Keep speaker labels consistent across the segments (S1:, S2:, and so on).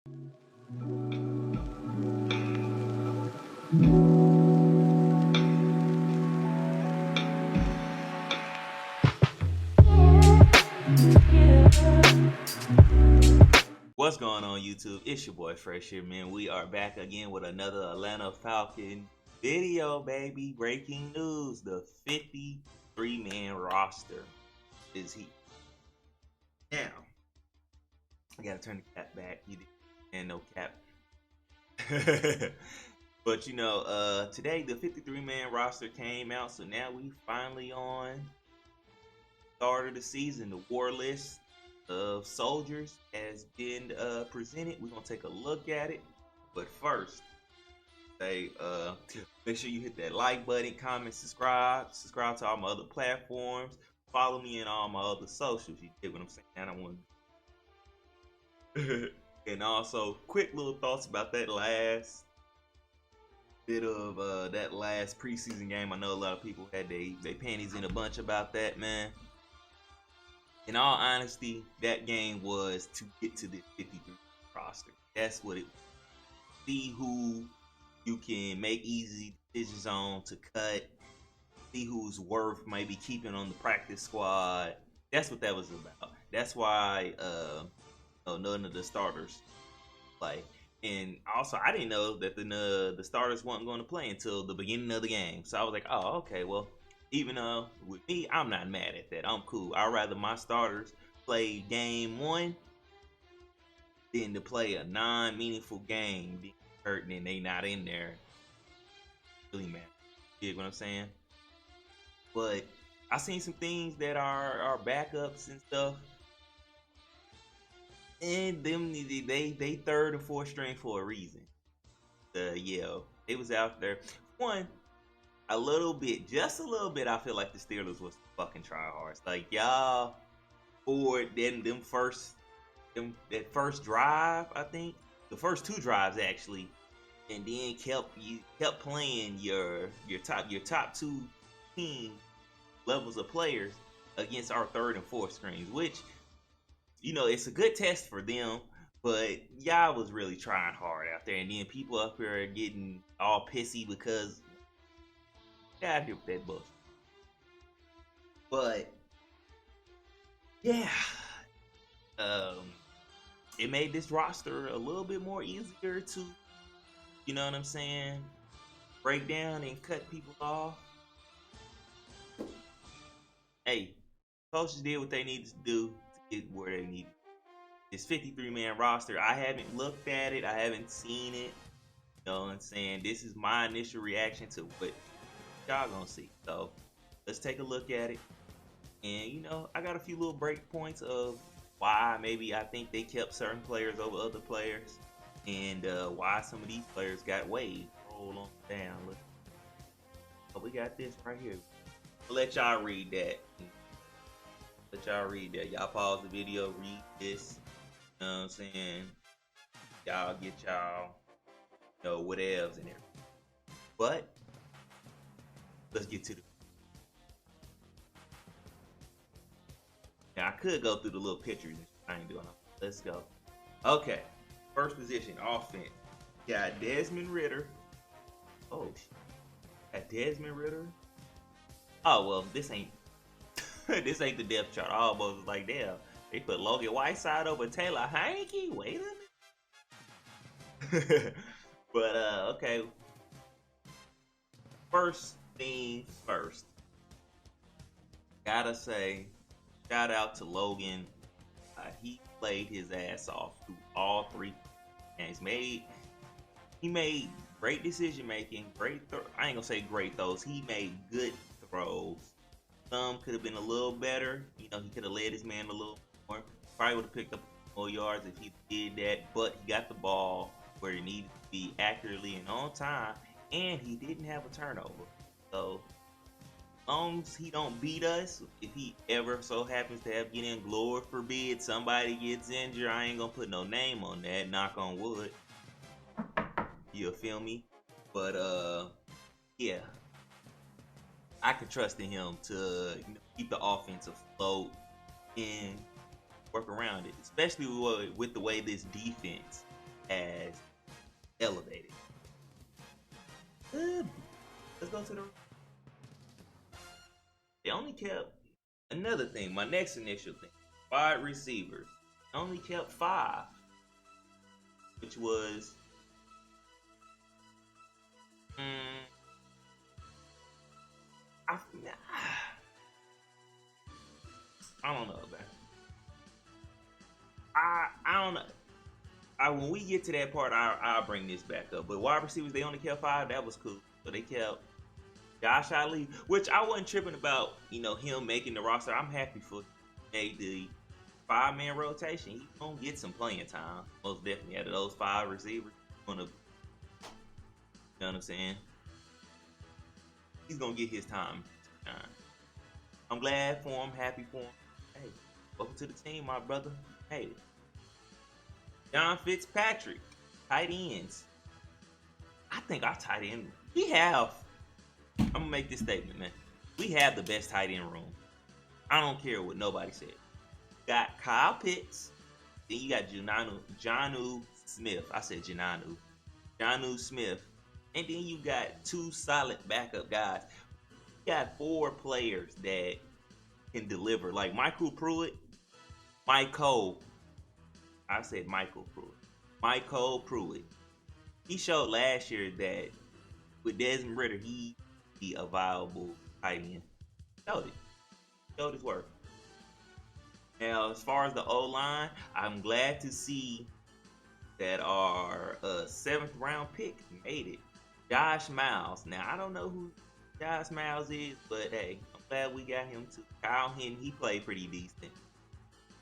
S1: What's going on, YouTube? It's your boy Fresh here, man. We are back again with another Atlanta Falcon video, baby. Breaking news: the 53-man roster is here. Now, I gotta turn the cap back. You didn't no cap. But today the 53-man roster came out, so now we finally on start of the season. The war list of soldiers has been presented. We're gonna take a look at it, but first, make sure you hit that like button, comment, subscribe to all my other platforms, follow me in all my other socials. You get what I'm saying? I don't want and also quick little thoughts about that last bit of that last preseason game. I know a lot of people had they panties in a bunch about that, man. In all honesty, that game was to get to the 53 roster. That's what it was. See who you can make easy decisions on to cut. See who's worth maybe keeping on the practice squad. That's what that was about. That's why none of the starters play. And also, I didn't know that the starters weren't going to play until the beginning of the game. So I was like, oh, okay, well, even with me, I'm not mad at that. I'm cool. I'd rather my starters play game one than to play a non-meaningful game being hurt and they not in there. Really mad. You get what I'm saying? But I seen some things that are backups and stuff. And them they third and fourth string for a reason. It was out there. One, a little bit, just a little bit. I feel like the Steelers was fucking tryhards. Like y'all, for that first drive, I think the first two drives actually, and then kept playing your top two team levels of players against our third and fourth strings, which it's a good test for them, but y'all was really trying hard out there. And then people up here are getting all pissy because got here with that bullshit. But yeah, it made this roster a little bit more easier to, you know what I'm saying, break down and cut people off. Hey, coaches did what they needed to do to get where they needed. This 53-man roster, I haven't looked at it. I haven't seen it. You know what I'm saying? This is my initial reaction to what y'all gonna see. So let's take a look at it. And I got a few little break points of why maybe I think they kept certain players over other players, and why some of these players got waived. Roll on down. Look. So we got this right here. I'll let y'all read that. Y'all pause the video, read this. You know what I'm saying? Y'all get y'all, whatevs in there. But let's get to the. Now I could go through the little pictures. I ain't doing it. Let's go. Okay. First position, offense. Got Desmond Ridder. Oh shit. Got Desmond Ridder. Oh well, this ain't this ain't the depth chart. I almost was like, damn, they put Logan Whiteside over Taylor Heineke. Wait a minute. But okay. First thing first. Gotta say, shout out to Logan. He played his ass off through all three games. He made great decision making. I ain't gonna say great throws. He made good throws. Some could have been a little better. He could have led his man a little more. Probably would have picked up more yards if he did that. But he got the ball where it needed to be accurately and on time, and he didn't have a turnover. So as long as he don't beat us, if he ever so happens to have get in, Lord forbid somebody gets injured, I ain't gonna put no name on that. Knock on wood. You feel me? But yeah. I could trust in him to keep the offense afloat and work around it, especially with the way this defense elevated. Let's go to the. They only kept another thing. My next initial thing, wide receivers. They only kept 5, which was. I, I don't know, man. I don't know. When we get to that part, I'll bring this back up. But wide receivers, they only kept 5. That was cool. So they kept Josh Ali, which I wasn't tripping about. Him making the roster. I'm happy for made the 5-man rotation. He's gonna get some playing time, most definitely. Out of those 5 receivers, you know what I'm saying? He's gonna get his time. I'm glad for him, happy for him. Hey, welcome to the team, my brother. Hey, John Fitzpatrick, tight ends. I think our tight end, I'm gonna make this statement, man. We have the best tight end room. I don't care what nobody said. You got Kyle Pitts, then you got Jonnu Smith. I said Jonnu Smith. And then you got 2 solid backup guys. You got 4 players that can deliver. Like Michael Pruitt. He showed last year that with Desmond Ridder, he be a viable tight end. Showed his work. Now, as far as the O-line, I'm glad to see that our 7th round pick made it. Josh Miles. Now, I don't know who Josh Miles is, but hey, I'm glad we got him too. Kyle Hinton, he played pretty decent.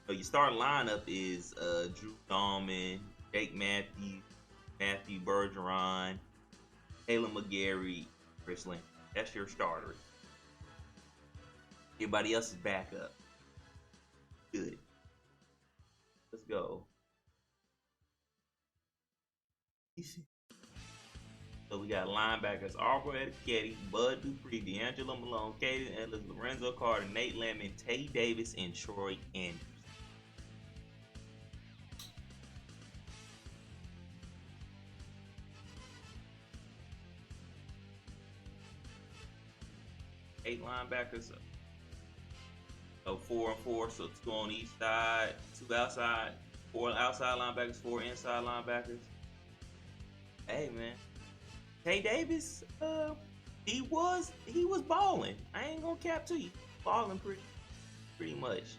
S1: So your starting lineup is Drew Dalman, Jake Matthews, Matthew Bergeron, Taylor McGarry, Chris Lynn. That's your starter. Everybody else is backup. Good. Let's go. So we got linebackers: Arbor Etiketti, Bud Dupree, D'Angelo Malone, Caden Edwards, Lorenzo Carter, Nate Lemon, Tay Davis, and Troy Anderson. Eight linebackers. So 4 and 4, so 2 on each side, 2 outside, 4 outside linebackers, 4 inside linebackers. Hey man, Tay Davis, he was balling. I ain't gonna cap to you, balling pretty much.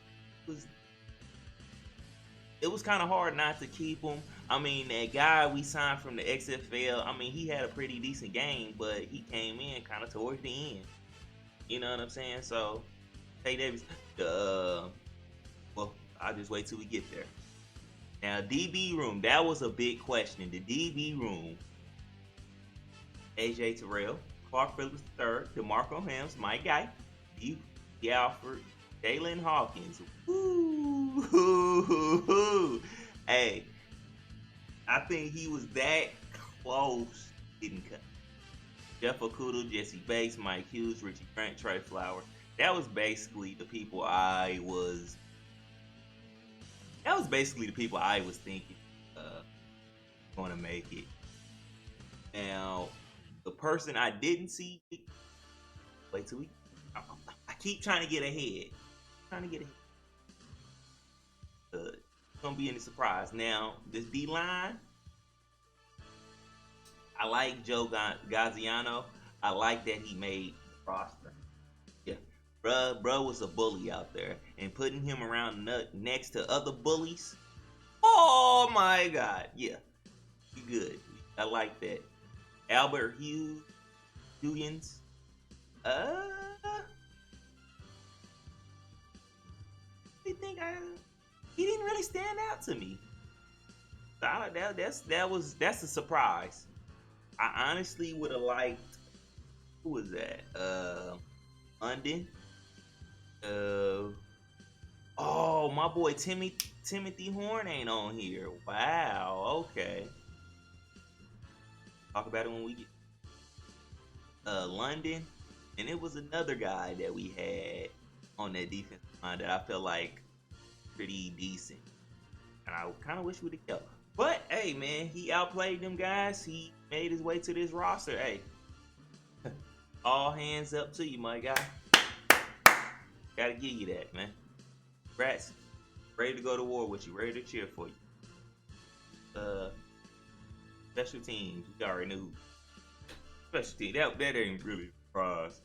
S1: It was kind of hard not to keep him. I mean, that guy we signed from the XFL, I mean, he had a pretty decent game, but he came in kind of towards the end. You know what I'm saying? So, Tay Davis, well, I'll just wait till we get there. Now, DB room, that was a big question. The DB room, AJ Terrell, Clark Phillips III, DeMarco Hams, my guy, D. Alford, Jalen Hawkins. Woo! Hey, I think he was that close, didn't cut. Jeff Okudah, Jesse Bates, Mike Hughes, Richie Grant, Trey Flowers. That was basically the people I was thinking going to make it. Now, the person I didn't see, wait till I keep trying to get ahead. It's gonna be any surprise. Now, this D line, I like Joe Gaziano. I like that he made the roster. Yeah, bruh was a bully out there, and putting him around next to other bullies. Oh my God, yeah, he good. I like that. Albert Huygens. He didn't really stand out to me. That's a surprise. I honestly would have liked, who was that? London. Oh, my boy Timothy Horn ain't on here. Wow. Okay. Talk about it when we get London, and it was another guy that we had on that defensive line that I felt like pretty decent, and I kind of wish we'd have kept. But hey, man, he outplayed them guys. He made his way to this roster. Hey, all hands up to you, my guy. Gotta give you that, man. Rats, ready to go to war with you, ready to cheer for you. Special teams, you already knew. Special team, that ain't really a surprise.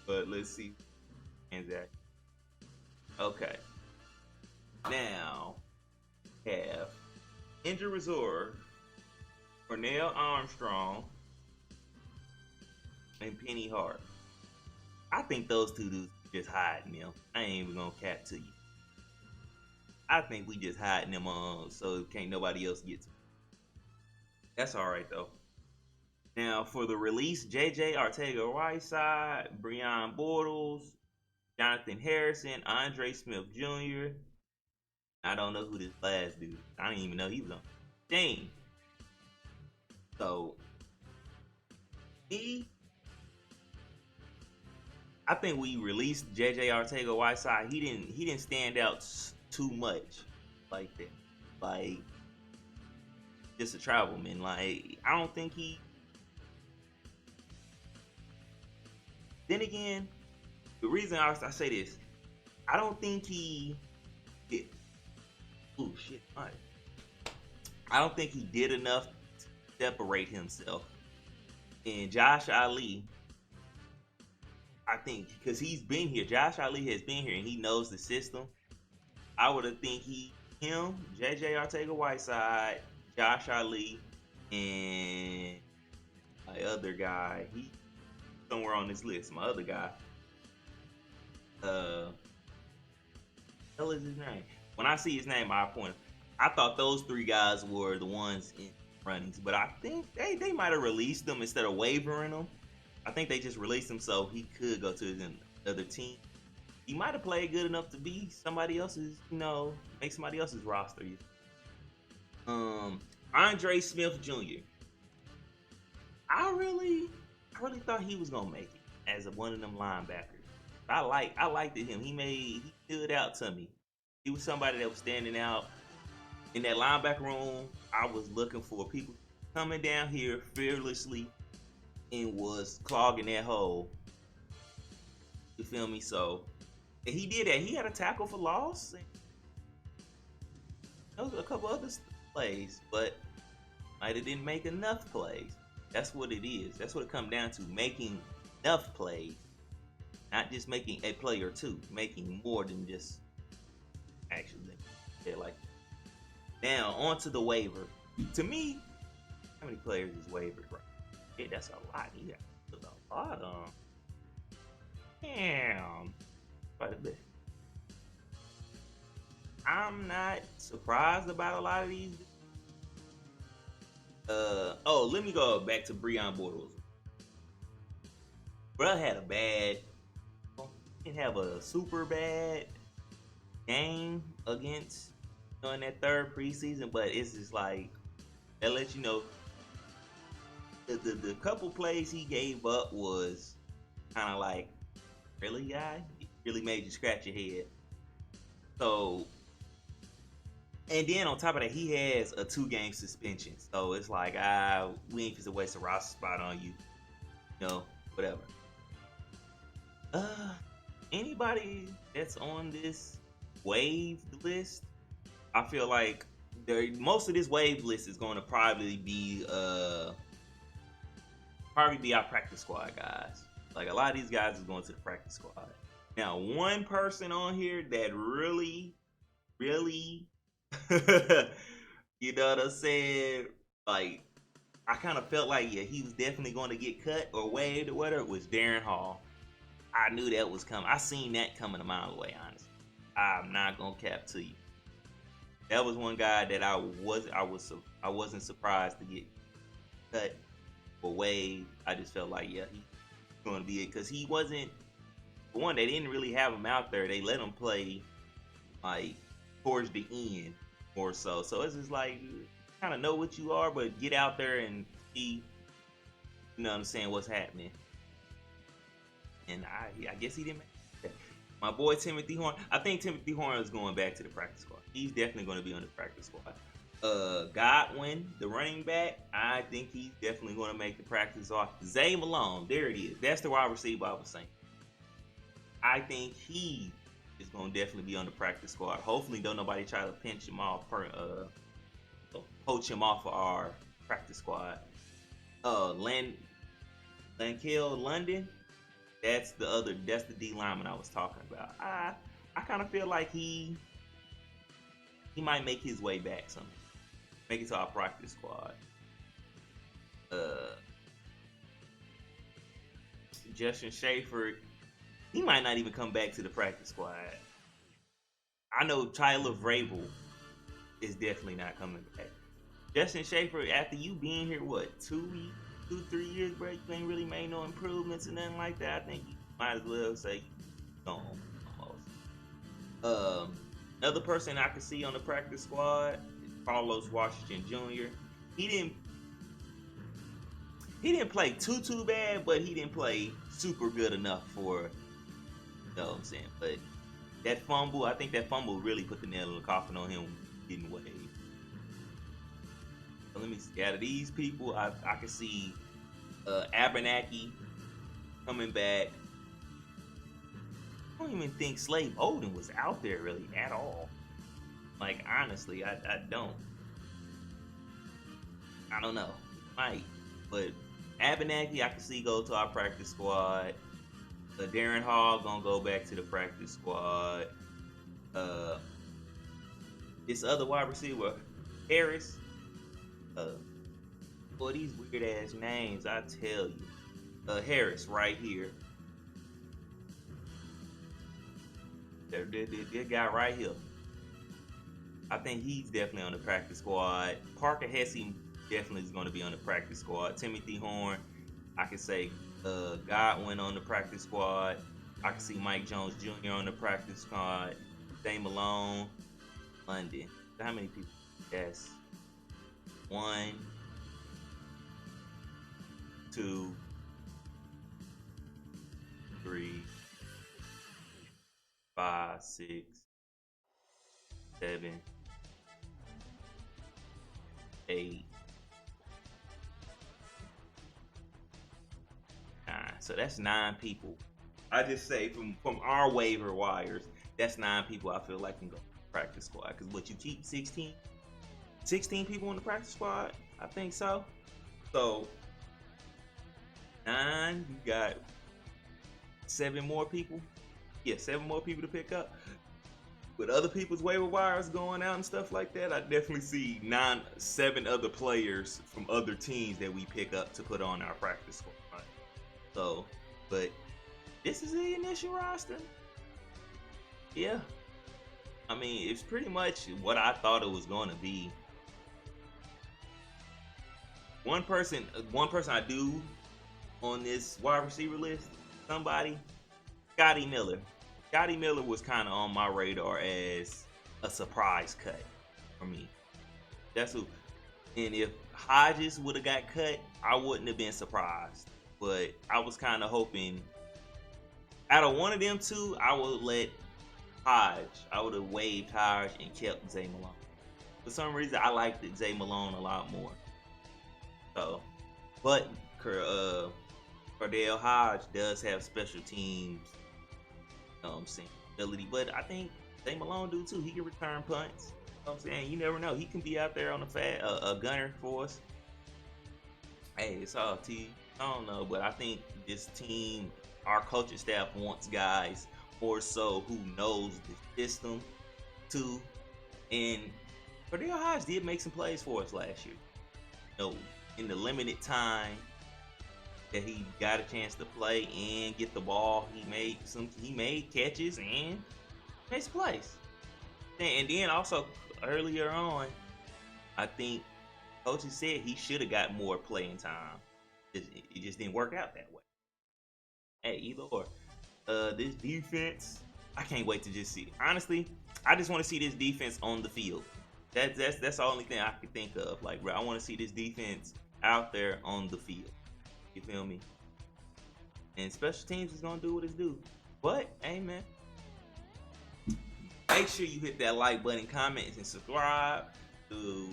S1: But let's see. Exactly. Okay. Now, have injured reserve, Cornell Armstrong, and Penny Hart. I think those two dudes just hiding them. I ain't even gonna cap to you. I think we just hiding them on so can't nobody else get to them. That's alright though. Now for the release, JJ Arcega-Whiteside, Breon Bortles, Jonathan Harrison, Andre Smith Jr. I don't know who this last dude. I didn't even know he was on the team. So I think we released JJ Arcega-Whiteside. He didn't stand out too much like that. Like just a travelman. Like I don't think he. Then again, the reason I say this, I don't think he did. Oh shit! Right. I don't think he did enough to separate himself. And Josh Ali, I think because he's been here, Josh Ali has been here and he knows the system. I would have think him, JJ Arcega-Whiteside, Josh Ali, and my other guy. He somewhere on this list. My other guy. Hell is his name? When I see his name, I point. I thought those three guys were the ones in runnings, but I think they might have released them instead of waivering them. I think they just released him so he could go to another team. He might have played good enough to be somebody else's, make somebody else's roster. Andre Smith Jr. I really thought he was gonna make it as one of them linebackers. I liked him. He stood out to me. He was somebody that was standing out in that linebacker room. I was looking for people coming down here fearlessly and was clogging that hole. You feel me? So and he did that. He had a tackle for loss. And there was a couple other plays, but might have didn't make enough plays. That's what it is. That's what it comes down to. Making enough plays. Not just making a play or two. Making more than just actually. They're like now on to the waiver. To me, how many players is wavered, right? Yeah, that's a lot. You got a lot on. Damn. Quite a bit. I'm not surprised about a lot of these. Let me go back to Breon Bortles. Bro had a bad, didn't have a super bad game against in that third preseason, but it's just like that lets you know the couple plays he gave up was kind of like, really, guy? It really made you scratch your head. So, and then on top of that, he has a 2-game suspension. So it's like, we ain't just waste a roster spot on you. Whatever. Anybody that's on this wave list, I feel like most of this wave list is going to probably be our practice squad guys. Like a lot of these guys is going to the practice squad. Now, one person on here that really, really, you know what I'm saying? Like, I kind of felt like, yeah, he was definitely going to get cut or waived or whatever. Was Darren Hall. I knew that was coming. I seen that coming a mile away, honestly. I'm not gonna cap to you. That was one guy that I wasn't surprised to get cut or waived. I just felt like, yeah, he's going to be it because he wasn't. For one, they didn't really have him out there. They let him play like towards the end more so. So it's just like kind of know what you are, but get out there and see. You know what I'm saying? What's happening? And I guess he didn't make that. My boy Timothy Horn. I think Timothy Horn is going back to the practice squad. He's definitely going to be on the practice squad. Godwin, the running back, I think he's definitely going to make the practice off. Zay Malone, there it is. That's the wide receiver I was saying. I think he is going to definitely be on the practice squad. Hopefully, don't nobody try to pinch him off, poach him off of our practice squad. Lankill London, that's the D lineman I was talking about. I kind of feel like he might make his way back someday. Make it to our practice squad. Justin Schaefer, he might not even come back to the practice squad. I know Tyler Vrabel is definitely not coming back. Justin Schaefer, after you being here, what, 2, 3 years, bro, you ain't really made no improvements and nothing like that. I think you might as well say gone almost. Another person I could see on the practice squad is Carlos Washington Jr. He didn't play too bad, but he didn't play super good enough for, you know what I'm saying. But that fumble, I think that fumble really put the nail in the coffin on him getting waived. So let me see. Out of these people, I can see Abernathy coming back. I don't even think Slade Bolden was out there really at all. Like, honestly, I don't. I don't know. Might. But Abernathy, I can see go to our practice squad. Darren Hall gonna go back to the practice squad. This other wide receiver, Harris. Boy, these weird ass names, I tell you. Harris right here. That guy right here. I think he's definitely on the practice squad. Parker Hesse definitely is going to be on the practice squad. Timothy Horn, I can say Godwin on the practice squad. I can see Mike Jones Jr. on the practice squad. Zay Malone, London. How many people? Yes. 1, 2, 3, 5, 6, 7, 8, 9. So that's 9 people. I just say from our waiver wires, that's 9 people I feel like can go to the practice squad. Because what, you keep 16 people in the practice squad? I think so. So 9, you got 7 more people. Yeah, 7 more people to pick up. With other people's waiver wires going out and stuff like that, I definitely see 7 other players from other teams that we pick up to put on our practice squad. So, but this is the initial roster. Yeah. I mean, it's pretty much what I thought it was going to be. One person I do on this wide receiver list, somebody, Scotty Miller. Scotty Miller was kind of on my radar as a surprise cut for me. That's who. And if Hodges would have got cut, I wouldn't have been surprised. But I was kind of hoping, out of one of them two, I would let Hodge. I would have waived Hodge and kept Zay Malone. For some reason, I liked Zay Malone a lot more. So, but Cordell Hodge does have special teams, ability. But I think Zay Malone do too. He can return punts. You know what I'm saying? You never know. He can be out there on a gunner for us. Hey, it's all T. I don't know, but I think this team, our coaching staff wants guys more so who knows the system too. And Cordell Hodge did make some plays for us last year. You know, in the limited time that he got a chance to play and get the ball, he made catches and made some plays. And then also earlier on, I think coaches said he should have got more playing time. It just didn't work out that way. Hey, either or. This defense, I can't wait to just see. Honestly, I just want to see this defense on the field. That's the only thing I can think of. Like, bro, I want to see this defense out there on the field. You feel me? And special teams is gonna do what it's do. But, hey man, make sure you hit that like button, comment, and subscribe to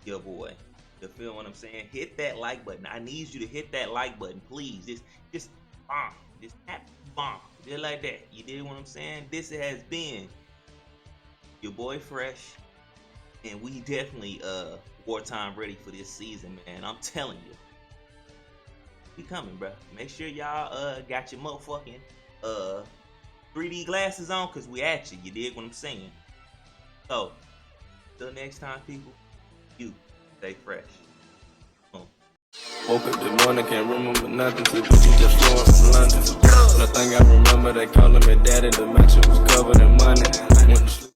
S1: your boy. You feel what I'm saying? Hit that like button. I need you to hit that like button, please. Just bomb. Just tap bomb. Just like that. You did what I'm saying? This has been your boy Fresh. And we definitely wartime ready for this season, man. I'm telling you. We coming, bro. Make sure y'all got your motherfucking 3D glasses on, cause we at you. You dig what I'm saying? So, till next time, people, you stay fresh.
S2: Woke up this morning, can't remember nothing. Till Gucci just flowing from London. Nothing I remember, they calling me daddy. The mattress was covered in money. Went to sleep.